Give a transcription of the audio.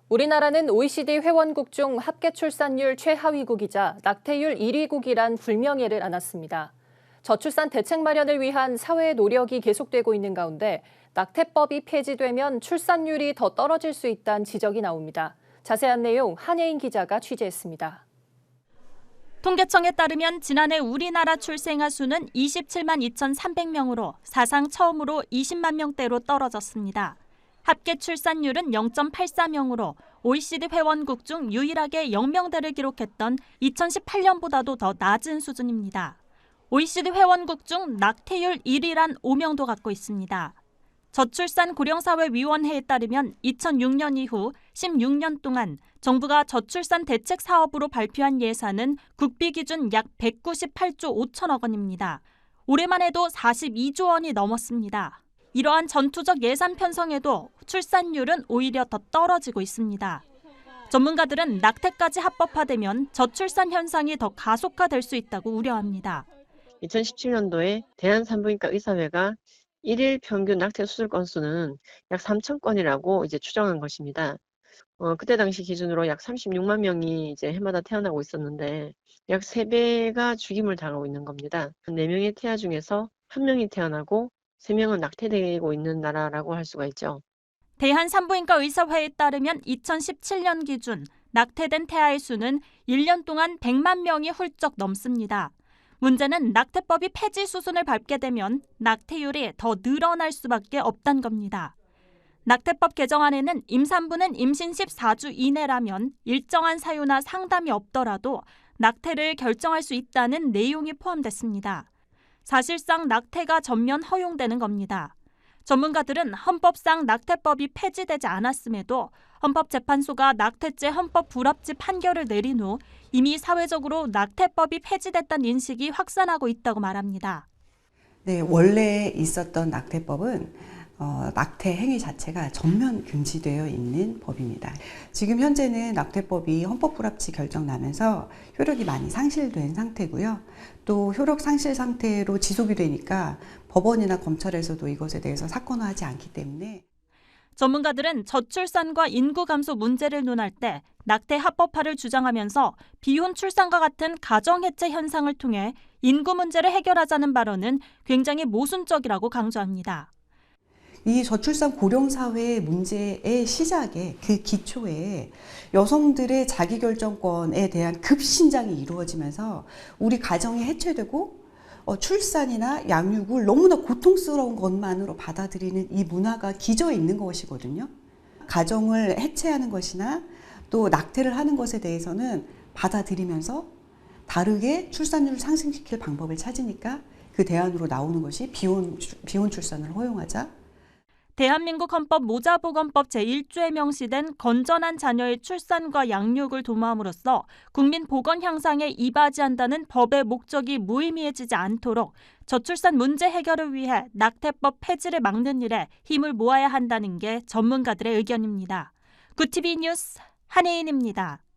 우리나라는 OECD 회원국 중 합계 출산율 최하위국이자 낙태율 1위국이란 불명예를 안았습니다. 저출산 대책 마련을 위한 사회의 노력이 계속되고 있는 가운데 낙태법이 폐지되면 출산율이 더 떨어질 수 있다는 지적이 나옵니다. 자세한 내용 한예인 기자가 취재했습니다. 통계청에 따르면 지난해 우리나라 출생아 수는 27만 2,300명으로 사상 처음으로 20만 명대로 떨어졌습니다. 합계 출산율은 0.84명으로 OECD 회원국 중 유일하게 0명대를 기록했던 2018년보다도 더 낮은 수준입니다. OECD 회원국 중 낙태율 1위란 오명도 갖고 있습니다. 저출산 고령사회위원회에 따르면 2006년 이후 16년 동안 정부가 저출산 대책 사업으로 발표한 예산은 국비 기준 약 198조 5천억 원입니다. 올해만 해도 42조 원이 넘었습니다. 이러한 전투적 예산 편성에도 출산율은 오히려 더 떨어지고 있습니다. 전문가들은 낙태까지 합법화되면 저출산 현상이 더 가속화될 수 있다고 우려합니다. 2017년도에 대한산부인과 의사회가 일일 평균 낙태 수술 건수는 약 3,000건이라고 추정한 것입니다. 그때 당시 기준으로 약 36만 명이 해마다 태어나고 있었는데 약 3배가 죽임을 당하고 있는 겁니다. 4명의 태아 중에서 1명이 태어나고 3명은 낙태되고 있는 나라라고 할 수가 있죠. 대한산부인과 의사회에 따르면 2017년 기준 낙태된 태아의 수는 1년 동안 100만 명이 훌쩍 넘습니다. 문제는 낙태법이 폐지 수순을 밟게 되면 낙태율이 더 늘어날 수밖에 없다는 겁니다. 낙태법 개정안에는 임산부는 임신 14주 이내라면 일정한 사유나 상담이 없더라도 낙태를 결정할 수 있다는 내용이 포함됐습니다. 사실상 낙태가 전면 허용되는 겁니다. 전문가들은 헌법상 낙태법이 폐지되지 않았음에도 헌법재판소가 낙태죄 헌법 불합치 판결을 내린 후 이미 사회적으로 낙태법이 폐지됐다는 인식이 확산하고 있다고 말합니다. 네, 원래 있었던 낙태법은 낙태 행위 자체가 전면 금지되어 있는 법입니다. 지금 현재는 낙태법이 헌법 불합치 결정 나면서 효력이 많이 상실된 상태고요. 또 효력 상실 상태로 지속이 되니까 법원이나 검찰에서도 이것에 대해서 사건화하지 않기 때문에 전문가들은 저출산과 인구 감소 문제를 논할 때 낙태 합법화를 주장하면서 비혼 출산과 같은 가정 해체 현상을 통해 인구 문제를 해결하자는 발언은 굉장히 모순적이라고 강조합니다. 이 저출산 고령사회 문제의 시작에 그 기초에 여성들의 자기결정권에 대한 급신장이 이루어지면서 우리 가정이 해체되고 출산이나 양육을 너무나 고통스러운 것만으로 받아들이는 이 문화가 기저에 있는 것이거든요. 가정을 해체하는 것이나 또 낙태를 하는 것에 대해서는 받아들이면서 다르게 출산율을 상승시킬 방법을 찾으니까 그 대안으로 나오는 것이 비혼 출산을 허용하자. 대한민국 헌법 모자보건법 제1조에 명시된 건전한 자녀의 출산과 양육을 도모함으로써 국민 보건 향상에 이바지한다는 법의 목적이 무의미해지지 않도록 저출산 문제 해결을 위해 낙태법 폐지를 막는 일에 힘을 모아야 한다는 게 전문가들의 의견입니다. 구티비 뉴스 한혜인입니다.